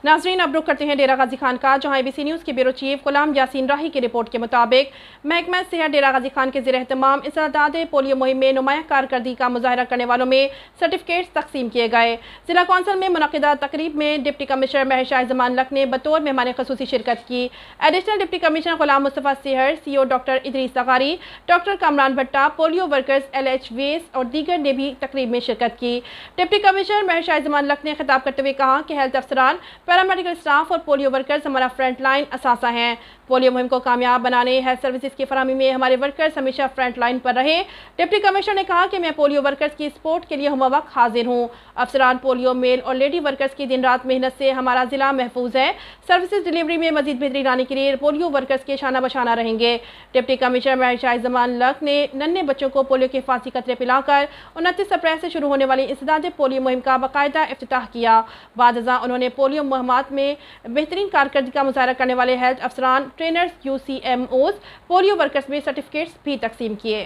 नाजरीन, अब रुख करते हैं डेरा गाजी खान का, जहां ABC न्यूज़ के ब्यूरो चीफ गुलाम यासीन राही की रिपोर्ट के मुताबिक महकमा सेहत डेरा गाजी खान के ज़ेर एहतमाम इस्तेदाद पोलियो मुहिम में नुमाया कारकर्दगी का मुजाहरा करने वालों में सर्टिफिकेट्स तकसीम किए गए। जिला कौंसिल में मुनक़िदा तकरीब में डिप्टी कमिश्नर महर शाह ज़मान लक ने बतौर मेहमान ख़ुसूसी शिरकत की। Additional deputy commissioner Ghulam Mustafa Sehar, CO doctor Idrees Tagari, doctor Kamran Bhatta, polio workers LH वेस और दीगर ने भी तकरीब में शिरकत की। डिप्टी कमिश्नर महर शाह ज़मान लक ने खिताब करते हुए कहा कि हेल्थ अफसरान, पैरामेडिकल स्टाफ और पोलियो वर्कर्स हमारा फ्रंट लाइन असासा हैं। पोलियो मुहिम को कामयाब बनाने, हेल्थ सर्विसेज की फराहमी में हमारे वर्कर्स हमेशा फ्रंट लाइन पर रहे। डिप्टी कमिश्नर ने कहा कि मैं पोलियो वर्कर्स की सपोर्ट के लिए हम वक्त हाजिर हूँ। अफसरान, पोलियो मेल और लेडी वर्कर्स की दिन रात मेहनत से हमारा जिला महफूज है। सर्विसेज डिलीवरी में मजीद बेहतरी लाने के लिए पोलियो वर्कर्स के शाना बशाना रहेंगे। डिप्टी कमिश्नर महर शाह ज़मान लक ने नन्हे बच्चों को पोलियो के हिफाजती कतरे पिलाकर 29 अप्रैल से शुरू होने वाली इस्तेदाद पोलियो मुहिम का बाकायदा इफ्तिताह किया। बाद उन्होंने पोलियो मुहिमात में बेहतरीन कारकर्दगी का मुजाहरा करने वाले हेल्थ अफसरान, ट्रेनर्स, UCMOs, पोलियो वर्कर्स में सर्टिफिकेट्स भी तकसीम किए।